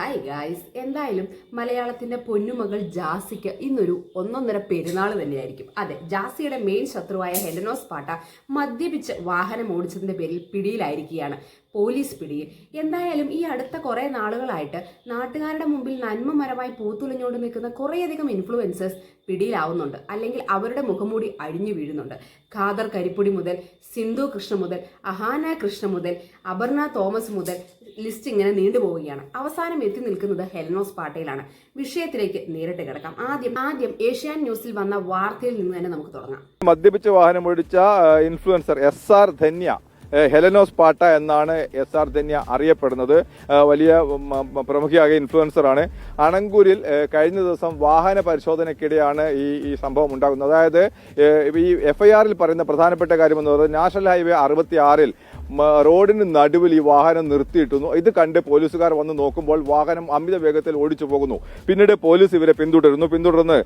Hi guys, എന്തായാലും മലയാളത്തിന്റെ പൊന്നുമകൾ ജാസിക്ക് ഇന്നൊരു ഒന്നൊന്നര പെരുന്നാൾ തന്നെയായിരിക്കും. അതെ, ജാസിയുടെ മെയിൻ ശത്രുവായ ഹെലനോസ് പാട്ട മദ്യപിച്ച് വാഹനം ഓടിച്ചതിന്റെ പേരിൽ പിടിയിലായിരിക്കുകയാണ്. പോലീസ് പിടിയിൽ. എന്തായാലും ഈ അടുത്ത കുറേ നാളുകളായിട്ട് നാട്ടുകാരുടെ മുമ്പിൽ നന്മമരമായി പൂത്തുലഞ്ഞുകൊണ്ട് നിൽക്കുന്ന കുറേയധികം ഇൻഫ്ലുവൻസേഴ്സ് പിടിയിലാവുന്നുണ്ട്, അല്ലെങ്കിൽ അവരുടെ മുഖംമൂടി അഴിഞ്ഞു വീഴുന്നുണ്ട്. ഖാദർ കരിപ്പൊടി മുതൽ സിന്ധു കൃഷ്ണ മുതൽ അഹാന കൃഷ്ണ മുതൽ അപർണ തോമസ് മുതൽ ലിസ്റ്റ് ഇങ്ങനെ നീണ്ടുപോവുകയാണ്. അവസാനം എത്തി നിൽക്കുന്നത് ഹെലനോസ് പാട്ടയിലാണ്. വിഷയത്തിലേക്ക് നേരിട്ട് കിടക്കാം. ആദ്യം ഏഷ്യാൻ ന്യൂസിൽ വന്ന വാർത്തയിൽ നിന്ന് തന്നെ നമുക്ക് തുടങ്ങാം. മദ്യപിച്ച് വാഹനം ഓടിച്ച ഇൻഫ്ലുവൻസർ SR ധന്യ, ഹെലനോസ് പാട്ട എന്നാണ് SR ധന്യ അറിയപ്പെടുന്നത്. വലിയ പ്രമുഖയായ ഇൻഫ്ലുവൻസറാണ്. അണങ്കൂരിൽ കഴിഞ്ഞ ദിവസം വാഹന പരിശോധനയ്ക്കിടെയാണ് ഈ സംഭവം ഉണ്ടാകുന്നത്. അതായത് ഈ FIR പറയുന്ന പ്രധാനപ്പെട്ട കാര്യമെന്ന് പറയുന്നത് നാഷണൽ ഹൈവേ 66-ൽ റോഡിന് നടുവിൽ ഈ വാഹനം നിർത്തിയിട്ടുന്നു. ഇത് കണ്ട് പോലീസുകാർ വന്ന് നോക്കുമ്പോൾ വാഹനം അമിത വേഗത്തിൽ ഓടിച്ചു പോകുന്നു. പിന്നീട് പോലീസ് ഇവരെ പിന്തുടർന്ന്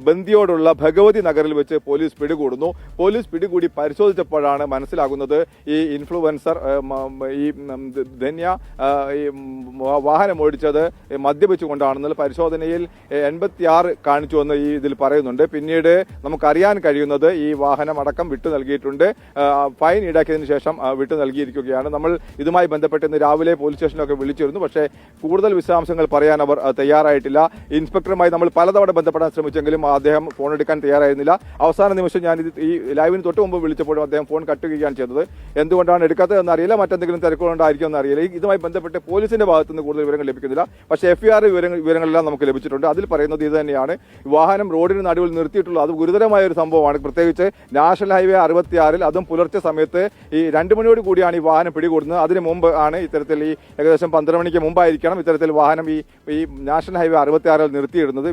ബന്ദിയോടുള്ള ഭഗവതി നഗറിൽ വെച്ച് പോലീസ് പിടികൂടുന്നു. പോലീസ് പിടികൂടി പരിശോധിച്ചപ്പോഴാണ് മനസ്സിലാകുന്നത് ഈ ഇൻഫ്ലുവൻസർ ഈ ധന്യ ഈ വാഹനം ഓടിച്ചത് മദ്യപിച്ചുകൊണ്ടാണെന്നുള്ള പരിശോധനയിൽ 86 കാണിച്ചുവെന്ന് ഈ ഇതിൽ പറയുന്നുണ്ട്. പിന്നീട് നമുക്കറിയാൻ കഴിയുന്നത് ഈ വാഹനം അടക്കം വിട്ടു നൽകിയിട്ടുണ്ട്. ഫൈൻ ഈടാക്കിയതിനു ശേഷം വിട്ടു നൽകിയിരിക്കുകയാണ്. നമ്മൾ ഇതുമായി ബന്ധപ്പെട്ട് ഇന്ന് രാവിലെ പോലീസ് സ്റ്റേഷനിലൊക്കെ വിളിച്ചിരുന്നു. പക്ഷേ കൂടുതൽ വിശദാംശങ്ങൾ പറയാൻ അവർ തയ്യാറായിട്ടില്ല. ഇൻസ്പെക്ടറുമായി നമ്മൾ പലതവണ ബന്ധപ്പെടാൻ ശ്രമിച്ചെങ്കിലും അദ്ദേഹം ഫോൺ എടുക്കാൻ തയ്യാറായിരുന്നില്ല. അവസാന നിമിഷം ഞാൻ ഈ ലൈവിന് തൊട്ട് മുമ്പ് വിളിച്ചപ്പോഴും അദ്ദേഹം ഫോൺ കട്ട് ചെയ്യുകയാണ് ചെയ്തത്. എന്തുകൊണ്ടാണ് എടുക്കാത്തതെന്ന് അറിയില്ല, മറ്റെന്തെങ്കിലും തിരക്കുകൊണ്ടായിരിക്കും എന്ന് അറിയില്ല. ഇതുമായി ബന്ധപ്പെട്ട് പോലീസിന്റെ ഭാഗത്തു നിന്ന് കൂടുതൽ വിവരങ്ങൾ ലഭിക്കുന്നില്ല. പക്ഷേ FIR വിവരങ്ങളെല്ലാം നമുക്ക് ലഭിച്ചിട്ടുണ്ട്. അതിൽ പറയുന്നത് ഇത് തന്നെയാണ്. വാഹനം റോഡിന് നടുവിൽ നിർത്തിയിട്ടുള്ളത് അത് ഗുരുതരമായ ഒരു സംഭവമാണ്. പ്രത്യേകിച്ച് നാഷണൽ ഹൈവേ 66-ൽ അതും പുലർച്ചെ സമയത്ത് ഈ 2 മണിയോട് കൂടിയാണ് ഈ വാഹനം പിടികൂടുന്നത്. അതിന് മുമ്പ് ആണ് ഇത്തരത്തിൽ ഈ ഏകദേശം 12 മണിക്ക് മുമ്പായിരിക്കണം ഇത്തരത്തിൽ വാഹനം ഈ നാഷണൽ ഹൈവേ 66-ൽ നിർത്തിയിടുന്നത്.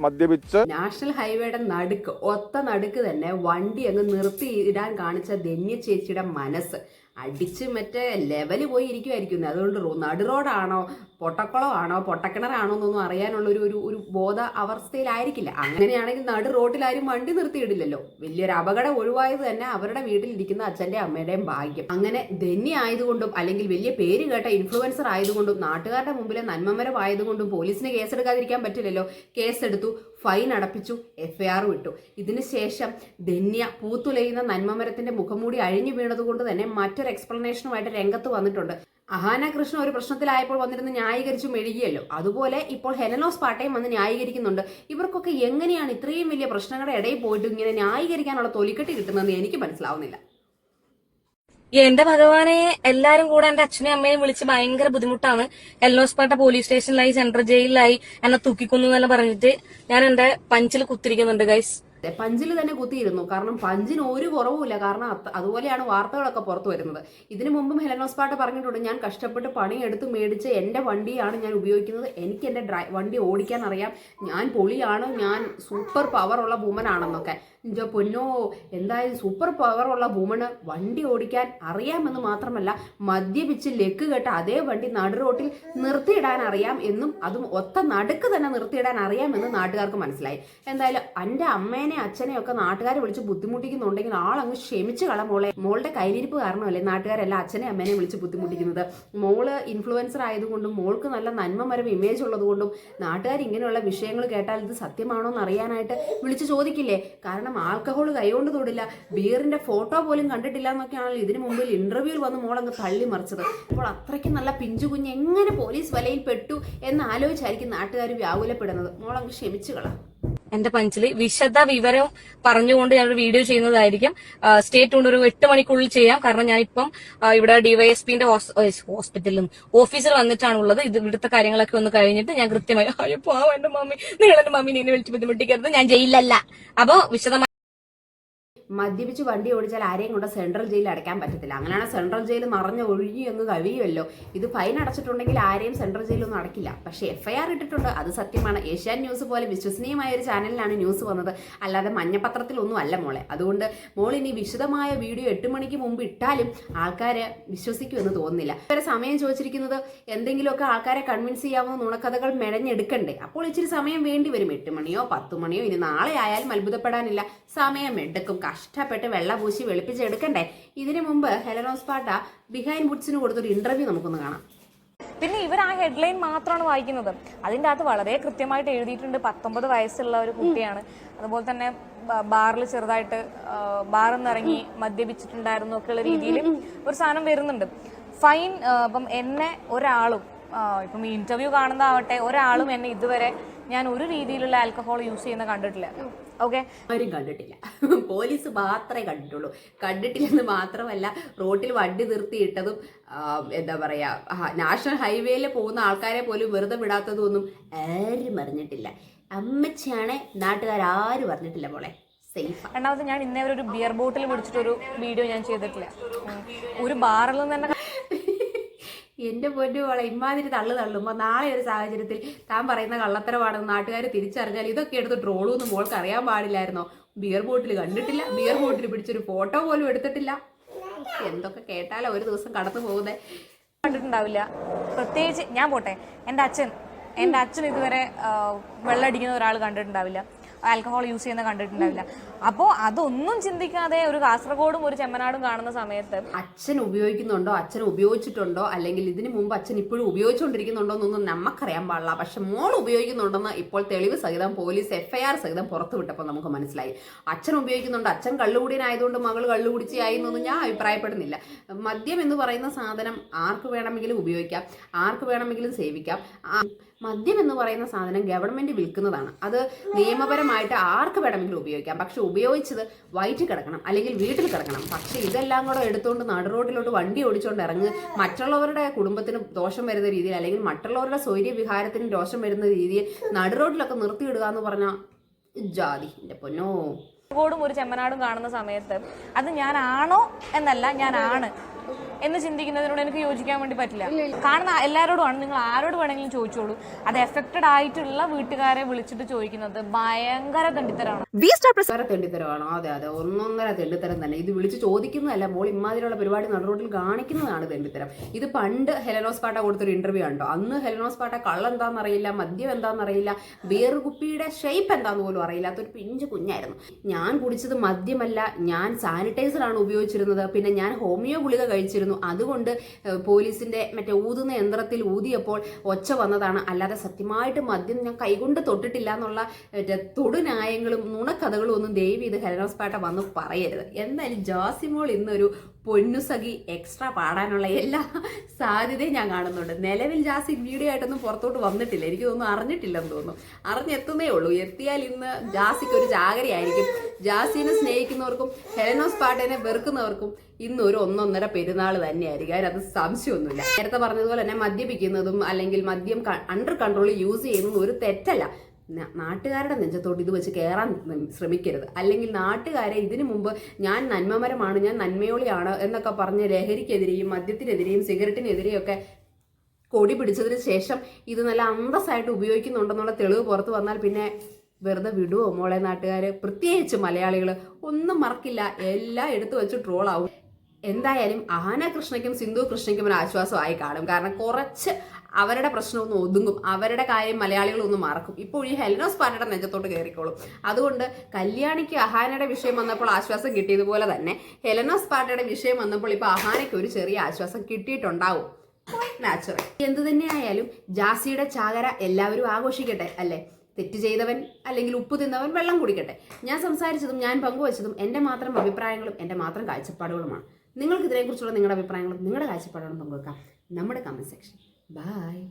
മദ്യപിച്ച് നാഷണൽ ഹൈവേയുടെ ഒത്ത നടുക്ക് തന്നെ വണ്ടി അങ്ങ് നിർത്തിയിടാൻ കാണിച്ച ധന്യ ചേച്ചിയുടെ മനസ്സ് അടിച്ച് മറ്റേ ലെവല് പോയി ഇരിക്കുമായിരിക്കും. അതുകൊണ്ട് നടു റോഡാണോ പൊട്ടക്കുളമാണോ പൊട്ടക്കിണറാണോ എന്നൊന്നും അറിയാനുള്ള ഒരു ബോധ അവസ്ഥയിലായിരിക്കില്ല. അങ്ങനെയാണെങ്കിൽ നടു റോഡിലാരും വണ്ടി നിർത്തിയിടില്ലല്ലോ. വലിയൊരു അപകടം ഒഴിവായത് തന്നെ അവരുടെ വീട്ടിലിരിക്കുന്ന അച്ഛൻ്റെ അമ്മയുടെയും ഭാഗ്യം. അങ്ങനെ ധന്യ ആയതുകൊണ്ടും അല്ലെങ്കിൽ വലിയ പേര് കേട്ട ഇൻഫ്ലുവൻസർ ആയതുകൊണ്ടും നാട്ടുകാരുടെ മുമ്പിലെ നന്മമരം ആയതുകൊണ്ടും പോലീസിന് കേസെടുക്കാതിരിക്കാൻ പറ്റില്ലല്ലോ. കേസെടുത്തു, ഫൈൻ അടപ്പിച്ചു, FIR വിട്ടു. ഇതിന് ശേഷം ധന്യ പൂത്തുലയുന്ന നന്മമരത്തിന്റെ മുഖംമൂടി അഴിഞ്ഞു വീണതുകൊണ്ട് തന്നെ മറ്റൊരു എക്സ്പ്ലനേഷനുമായിട്ട് രംഗത്ത് വന്നിട്ടുണ്ട്. അഹാന കൃഷ്ണ ഒരു പ്രശ്നത്തിലായപ്പോൾ വന്നിരുന്ന് ന്യായീകരിച്ചു മെഴുകിയല്ലോ, അതുപോലെ ഇപ്പോൾ ഹെലനോസ് പാട്ടയും വന്ന് ന്യായീകരിക്കുന്നുണ്ട്. ഇവർക്കൊക്കെ എങ്ങനെയാണ് ഇത്രയും വലിയ പ്രശ്നങ്ങളുടെ ഇടയിൽ പോയിട്ട് ഇങ്ങനെ ന്യായീകരിക്കാനുള്ള തൊലിക്കെട്ടി കിട്ടുന്നതെന്ന് എനിക്ക് മനസ്സിലാവുന്നില്ല. എന്റെ ഭഗവാനെ, എല്ലാരും കൂടെ എന്റെ അച്ഛനെയും അമ്മയെയും വിളിച്ച് ഭയങ്കര ബുദ്ധിമുട്ടാണ്. ഹെലനോസ് പാട്ട പോലീസ് സ്റ്റേഷനിലായി, സെൻട്രൽ ജയിലിലായി, എന്നെ തൂക്കിക്കൊന്നു എന്ന് പറഞ്ഞിട്ട് ഞാൻ എന്റെ പഞ്ചിൽ കുത്തിരിക്കുന്നുണ്ട് ഗൈസ്. പഞ്ചിൽ തന്നെ കുത്തിയിരുന്നു. കാരണം പഞ്ചിന് ഒരു കുറവുമില്ല. കാരണം അതുപോലെയാണ് വാർത്തകളൊക്കെ പുറത്തു വരുന്നത്. ഇതിനു മുമ്പും ഹെലനോസ് പാട്ട പറഞ്ഞിട്ടുണ്ട്, ഞാൻ കഷ്ടപ്പെട്ട് പണിയെടുത്ത് മേടിച്ച് എൻ്റെ വണ്ടിയാണ് ഞാൻ ഉപയോഗിക്കുന്നത്, എനിക്ക് എൻ്റെ വണ്ടി ഓടിക്കാൻ അറിയാം, ഞാൻ പൊളിയാണ്, ഞാൻ സൂപ്പർ പവറുള്ള വുമൻ ആണെന്നൊക്കെ. എൻ്റെ പൊന്നോ, എന്തായാലും സൂപ്പർ പവറുള്ള വുമണ് വണ്ടി ഓടിക്കാൻ അറിയാമെന്ന് മാത്രമല്ല മദ്യപിച്ച് ലെക്ക് കെട്ട് അതേ വണ്ടി നടുറോട്ടിൽ നിർത്തിയിടാൻ അറിയാം എന്നും, അതും ഒത്ത നടുക്ക് തന്നെ നിർത്തിയിടാൻ അറിയാമെന്ന് നാട്ടുകാർക്ക് മനസ്സിലായി. എന്തായാലും എൻ്റെ അമ്മേനെ അച്ഛനെയും ഒക്കെ നാട്ടുകാരെ വിളിച്ച് ബുദ്ധിമുട്ടിക്കുന്നുണ്ടെങ്കിൽ ആളങ്ങ് ക്ഷമിച്ച് മോളെ. മോളുടെ കയ്യിലിരിപ്പ് കാരണമല്ലേ നാട്ടുകാരെല്ലാം അച്ഛനെയും അമ്മേനെ വിളിച്ച് ബുദ്ധിമുട്ടിക്കുന്നത്. മോള് ഇൻഫ്ലുവൻസർ ആയതുകൊണ്ടും മോൾക്ക് നല്ല നന്മമരം ഇമേജ് ഉള്ളതുകൊണ്ടും നാട്ടുകാർ ഇങ്ങനെയുള്ള വിഷയങ്ങൾ കേട്ടാൽ ഇത് സത്യമാണോ എന്ന് അറിയാനായിട്ട് വിളിച്ച് ചോദിക്കില്ലേ. കാരണം ആൽക്കഹോൾ കൈകൊണ്ട് തൊടില്ല, ബിയറിന്റെ ഫോട്ടോ പോലും കണ്ടിട്ടില്ല എന്നൊക്കെയാണല്ലോ ഇതിനു മുമ്പിൽ ഇന്റർവ്യൂവിൽ വന്ന് മോളങ്ങ് തള്ളി മറിച്ചത്. അപ്പോൾ അത്രയ്ക്ക് നല്ല പിഞ്ചു കുഞ്ഞ് എങ്ങനെ പോലീസ് വലയിൽ പെട്ടു എന്ന് ആലോചിച്ചായിരിക്കും നാട്ടുകാർ വ്യാകുലപ്പെടുന്നത്. മോളങ്ങ് ക്ഷമിച്ചു കളാം. എന്റെ പഞ്ചില് വിശദ വിവരം പറഞ്ഞുകൊണ്ട് ഞാനൊരു വീഡിയോ ചെയ്യുന്നതായിരിക്കും. സ്റ്റേറ്റ് കൊണ്ട് ഒരു 8 മണിക്കുള്ളിൽ ചെയ്യാം. കാരണം ഞാനിപ്പം ഇവിടെ DYSPന്റെ ഹോസ്പിറ്റലിലും ഓഫീസിൽ വന്നിട്ടാണുള്ളത്. ഇവിടുത്തെ കാര്യങ്ങളൊക്കെ ഒന്ന് കഴിഞ്ഞിട്ട് ഞാൻ കൃത്യമായി അയ്യോ എന്റെ മമ്മി, നിങ്ങൾ എന്റെ മമ്മീനെ എന്നെ വിളിച്ച് ബുദ്ധിമുട്ടിക്കരുത്, ഞാൻ ജയിലല്ല. അപ്പൊ വിശദമായി മദ്യപിച്ച് വണ്ടി ഓടിച്ചാൽ ആരെയും കൊണ്ട് സെൻട്രൽ ജയിലിൽ അടയ്ക്കാൻ പറ്റത്തില്ല. അങ്ങനെയാണ് സെൻട്രൽ ജയിൽ നിറഞ്ഞ ഒഴുകി അങ്ങ് കഴിയുമല്ലോ. ഇത് ഫൈൻ അടച്ചിട്ടുണ്ടെങ്കിൽ ആരെയും സെൻട്രൽ ജയിലൊന്നും അടക്കില്ല. പക്ഷേ FIR ഇട്ടിട്ടുണ്ട്, അത് സത്യമാണ്. ഏഷ്യാൻ ന്യൂസ് പോലെ വിശ്വസനീയമായ ഒരു ചാനലിലാണ് ന്യൂസ് വന്നത്, അല്ലാതെ മഞ്ഞപത്രത്തിലൊന്നും അല്ല മോളെ. അതുകൊണ്ട് മോളിനി വിശദമായ വീഡിയോ 8 മണിക്ക് മുമ്പ് ഇട്ടാലും ആൾക്കാരെ വിശ്വസിക്കുമെന്ന് തോന്നുന്നില്ല. ഇവരെ സമയം ചോദിച്ചിരിക്കുന്നത് എന്തെങ്കിലുമൊക്കെ ആൾക്കാരെ കൺവിൻസ് ചെയ്യാവുന്ന നുണക്കഥകൾ മെടഞ്ഞെടുക്കണ്ടേ. അപ്പോൾ ഇച്ചിരി സമയം വേണ്ടി വരും. 8 മണിയോ 10 മണിയോ ഇനി നാളെ ആയാലും അത്ഭുതപ്പെടാനില്ല, സമയം എടുക്കും. കഷ്ടപ്പെട്ട് വെള്ളപൂശി വെളുപ്പിച്ചെടുക്കണ്ടേ. ഇതിനു മുമ്പ് ഹെലനോസ് പാട്ട ബിഹൈൻഡ് വുഡ്സിന് കൊടുത്തൊരു ഇന്റർവ്യൂ നമുക്കൊന്ന് കാണാം. പിന്നെ ഇവർ ആ ഹെഡ്ലൈൻ മാത്രമാണ് വായിക്കുന്നത്. അതിൻ്റെ അകത്ത് വളരെ കൃത്യമായിട്ട് എഴുതിയിട്ടുണ്ട് 19 വയസ്സുള്ള ഒരു കുട്ടിയാണ്. അതുപോലെ തന്നെ ബാറിൽ ചെറുതായിട്ട് ബാറിൽ നിന്ന് ഇറങ്ങി മദ്യപിച്ചിട്ടുണ്ടായിരുന്നു ഒക്കെയുള്ള രീതിയിൽ ഒരു സാധനം വരുന്നുണ്ട്. ഫൈൻ. ഇപ്പം എന്നെ ഒരാളും ഇപ്പം ഈ ഇന്റർവ്യൂ കാണുന്നതാവട്ടെ ഒരാളും എന്നെ ഇതുവരെ ഞാൻ ഒരു രീതിയിലുള്ള ആൽക്കഹോൾ യൂസ് ചെയ്യുന്ന കണ്ടിട്ടില്ല. ഓക്കെ, ആരും കണ്ടിട്ടില്ല. പോലീസ് മാത്രമേ കണ്ടിട്ടുള്ളൂ. കണ്ടിട്ടില്ലെന്ന് മാത്രമല്ല, റോട്ടിൽ വണ്ടി നിർത്തിയിട്ടതും എന്താ പറയാ, നാഷണൽ ഹൈവേയിൽ പോകുന്ന ആൾക്കാരെ പോലും വെറുതെ വിടാത്തതും ഒന്നും ആരും അറിഞ്ഞിട്ടില്ല. അമ്മച്ചിയാണെ നാട്ടുകാരും അറിഞ്ഞിട്ടില്ല മോളെ. സേഫ്. രണ്ടാമത്, ഞാൻ ഇന്നേ ഒരു ബിയർ ബോട്ടിൽ പിടിച്ചിട്ടൊരു വീഡിയോ ഞാൻ ചെയ്തിട്ടില്ല. ഒരു ബാറിൽ നിന്ന് തന്നെ എൻ്റെ പൊന്നു മോളെ, ഇമാതിരി തള്ളുമ്പോൾ നാളെ ഒരു സാഹചര്യത്തിൽ താൻ പറയുന്ന കള്ളത്തരമാണെന്ന് നാട്ടുകാർ തിരിച്ചറിഞ്ഞാൽ ഇതൊക്കെ എടുത്ത് ട്രോളൂന്ന് മോൾക്ക് അറിയാൻ പാടില്ലായിരുന്നോ? ബിയർ ബോട്ടിൽ കണ്ടിട്ടില്ല, ബിയർ ബോട്ടിൽ പിടിച്ചൊരു ഫോട്ടോ പോലും എടുത്തിട്ടില്ല. എന്തൊക്കെ കേട്ടാലോ ഒരു ദിവസം കടന്നു പോകുന്നേ. കണ്ടിട്ടുണ്ടാവില്ല. പ്രത്യേകിച്ച് ഞാൻ പോട്ടെ, എൻ്റെ അച്ഛൻ ഇതുവരെ വെള്ളമടിക്കുന്ന ഒരാൾ കണ്ടിട്ടുണ്ടാവില്ല, ആൽക്കഹോൾ യൂസ് ചെയ്യുന്ന കണ്ടിട്ടുണ്ടാവില്ല. അപ്പോൾ അതൊന്നും ചിന്തിക്കാതെ ഒരു കാസർഗോഡും ഒരു ചെമ്മനാടും കാണുന്ന സമയത്ത് അച്ഛൻ ഉപയോഗിക്കുന്നുണ്ടോ, അച്ഛൻ ഉപയോഗിച്ചിട്ടുണ്ടോ, അല്ലെങ്കിൽ ഇതിനു മുമ്പ് അച്ഛൻ ഇപ്പോഴും ഉപയോഗിച്ചുകൊണ്ടിരിക്കുന്നുണ്ടോ എന്നൊന്നും നമുക്കറിയാൻ പാടില്ല. പക്ഷെ മോൾ ഉപയോഗിക്കുന്നുണ്ടെന്ന് ഇപ്പോൾ തെളിവ് സഹിതം പോലീസ് FIR സഹിതം പുറത്തു വിട്ടപ്പോൾ നമുക്ക് മനസ്സിലായി. അച്ഛൻ ഉപയോഗിക്കുന്നുണ്ട്. അച്ഛൻ കള്ളുകൂടിയനായതുകൊണ്ട് മകൾ കള്ളുകുടിച്ചായി എന്നൊന്നും ഞാൻ അഭിപ്രായപ്പെടുന്നില്ല. മദ്യം എന്ന് പറയുന്ന സാധനം ആർക്ക് വേണമെങ്കിലും ഉപയോഗിക്കാം, ആർക്ക് വേണമെങ്കിലും സേവിക്കാം. മദ്യം എന്ന് പറയുന്ന സാധനം ഗവൺമെന്റ് വിൽക്കുന്നതാണ്. അത് നിയമപരമായിട്ട് ആർക്ക് വേണമെങ്കിലും ഉപയോഗിക്കാം. പക്ഷെ ഉപയോഗിച്ചത് വയറ്റിൽ കിടക്കണം, അല്ലെങ്കിൽ വീട്ടിൽ കിടക്കണം. പക്ഷെ ഇതെല്ലാം കൂടെ എടുത്തുകൊണ്ട് നടുറോഡിലോട്ട് വണ്ടി ഓടിച്ചുകൊണ്ട് ഇറങ്ങി മറ്റുള്ളവരുടെ കുടുംബത്തിന് ദോഷം വരുന്ന രീതിയിൽ, അല്ലെങ്കിൽ മറ്റുള്ളവരുടെ സ്വൈര്യ വിഹാരത്തിന് ദോഷം വരുന്ന രീതിയിൽ നടുറോഡിലൊക്കെ നിർത്തിയിടുക എന്ന് പറഞ്ഞാൽ ജാതി. എൻ്റെ പൊന്നോ. കാസർഗോഡും ഒരു ചെമ്മനാടും കാണുന്ന സമയത്ത് അത് ഞാനാണോ എന്നല്ല, ഞാനാണ് എന്ന് ചിന്തിക്കുന്നതിനോട് എനിക്ക് യോജിക്കാൻ വേണ്ടി പറ്റില്ല. കാണുന്ന എല്ലാവരോടുമാണ്, നിങ്ങൾ ആരോട് വേണമെങ്കിലും ചോദിച്ചോളൂ. അത് എഫക്റ്റഡ് ആയിട്ടുള്ള വീട്ടുകാരെ വിളിച്ചിട്ട് ചോദിക്കുന്നത് ഭയങ്കര തെണ്ടിത്തരമാണ്. തെണ്ടിത്തരമാണോ? അതെ, ഒന്നൊന്നര തെണ്ടിത്തരം തന്നെ. ഇത് വിളിച്ച് ചോദിക്കുന്നതല്ല, മോൾ ഇമാതിരിയുള്ള പരിപാടി നടുറോഡിൽ കാണിക്കുന്നതാണ് തെണ്ടിത്തരം. ഇത് പണ്ട് ഹെലനോസ് പാട്ട കൊടുത്തൊരു ഇന്റർവ്യൂ ഉണ്ടോ? അന്ന് ഹെലനോസ് പാട്ട കള്ളം എന്താണെന്നറിയില്ല, മദ്യം എന്താണെന്നറിയില്ല, ബിയർ കുപ്പിയുടെ ഷേപ്പ് എന്താന്ന് പോലും അറിയില്ലാത്തൊരു പിഞ്ചു കുഞ്ഞായിരുന്നു. ഞാൻ കുടിച്ചത് മദ്യമല്ല, ഞാൻ സാനിറ്റൈസറാണ് ഉപയോഗിച്ചിരുന്നത്, പിന്നെ ഞാൻ ഹോമിയോ ഗുളിക കഴിച്ചിരുന്നു. അതുകൊണ്ട് പോലീസിന്റെ മറ്റേ ഊതുന്ന യന്ത്രത്തിൽ ഊതിയപ്പോൾ ഒച്ച വന്നതാണ്. അല്ലാതെ സത്യമായിട്ട് മദ്യം ഞാൻ കൈകൊണ്ട് തൊട്ടിട്ടില്ല എന്നുള്ള തൊടുന്യായങ്ങളും നുണക്കഥകളും ഒന്നും ദയവ് ഇത് ഹെലനോസ് പാട്ട വന്ന് പറയരുത്. എന്തായാലും ജാസിമോൾ ഇന്നൊരു പൊന്നുസഖി എക്സ്ട്രാ പാടാനുള്ള എല്ലാ സാധ്യതയും ഞാൻ കാണുന്നുണ്ട്. നിലവിൽ ജാസി വീഡിയോ ആയിട്ടൊന്നും പുറത്തോട്ട് വന്നിട്ടില്ല. എനിക്ക് തോന്നുന്നു അറിഞ്ഞിട്ടില്ലെന്ന് തോന്നുന്നു. അറിഞ്ഞെത്തുന്നേ ഉള്ളൂ. എത്തിയാൽ ഇന്ന് ജാസിക്ക് ഒരു ജാഗരയായിരിക്കും. ജാസിനെ സ്നേഹിക്കുന്നവർക്കും ഹെലനോസ് പാട്ടേനെ വെറുക്കുന്നവർക്കും ഇന്ന് ഒരു ഒന്നൊന്നര പെരുന്നാൾ തന്നെയായിരിക്കും. അതിനകത്ത് സംശയമൊന്നുമില്ല. നേരത്തെ പറഞ്ഞതുപോലെ തന്നെ മദ്യപിക്കുന്നതും അല്ലെങ്കിൽ മദ്യം അണ്ടർ കൺട്രോൾ യൂസ് ചെയ്യുന്നതും ഒരു തെറ്റല്ല. നാട്ടുകാരുടെ നെഞ്ചത്തോട്ട് ഇത് വെച്ച് കയറാൻ ശ്രമിക്കരുത്. അല്ലെങ്കിൽ നാട്ടുകാരെ ഇതിനു മുമ്പ് ഞാൻ നന്മമരമാണ്, ഞാൻ നന്മയോളിയാണ് എന്നൊക്കെ പറഞ്ഞ് ലഹരിക്കെതിരെയും മദ്യത്തിനെതിരെയും സിഗരറ്റിനെതിരെയും ഒക്കെ കൊടി പിടിച്ചതിന് ശേഷം ഇത് നല്ല അന്തസ്സായിട്ട് ഉപയോഗിക്കുന്നുണ്ടെന്നുള്ള തെളിവ് പുറത്തു വന്നാൽ പിന്നെ വെറുതെ വിടുവോ മോളെ നാട്ടുകാർ? പ്രത്യേകിച്ച് മലയാളികൾ ഒന്നും മറക്കില്ല, എല്ലാം എടുത്തു വെച്ച് ട്രോളാവും. എന്തായാലും അഹാന കൃഷ്ണയ്ക്കും സിന്ധു കൃഷ്ണയ്ക്കും ഒരു ആശ്വാസമായി കാണും. കാരണം കുറച്ച് അവരുടെ പ്രശ്നമൊന്നും ഒതുങ്ങും, അവരുടെ കാര്യം മലയാളികളൊന്നും മറക്കും. ഇപ്പോൾ ഈ ഹെലനോസ് പാട്ടയുടെ നെഞ്ചത്തോട്ട് കയറിക്കോളും. അതുകൊണ്ട് കല്യാണിക്ക് അഹാനയുടെ വിഷയം വന്നപ്പോൾ ആശ്വാസം കിട്ടിയതുപോലെ തന്നെ ഹെലനോസ് പാട്ടയുടെ വിഷയം വന്നപ്പോൾ ഇപ്പോൾ അഹാനയ്ക്ക് ഒരു ചെറിയ ആശ്വാസം കിട്ടിയിട്ടുണ്ടാവും. നാച്ചുറൽ. എന്തു തന്നെയായാലും ജാസിയുടെ ചാകര എല്ലാവരും ആഘോഷിക്കട്ടെ അല്ലേ? തെറ്റ് ചെയ്തവൻ അല്ലെങ്കിൽ ഉപ്പ് തിന്നവൻ വെള്ളം കുടിക്കട്ടെ. ഞാൻ സംസാരിച്ചതും ഞാൻ പങ്കുവച്ചതും എൻ്റെ മാത്രം അഭിപ്രായങ്ങളും എൻ്റെ മാത്രം കാഴ്ചപ്പാടുകളുമാണ്. നിങ്ങൾക്ക് ഇതിനെക്കുറിച്ചുള്ള നിങ്ങളുടെ അഭിപ്രായങ്ങളും നിങ്ങളുടെ കാഴ്ചപ്പാടുകളും പങ്കുവെക്കാം നമ്മുടെ കമന്റ് സെക്ഷൻ. Bye.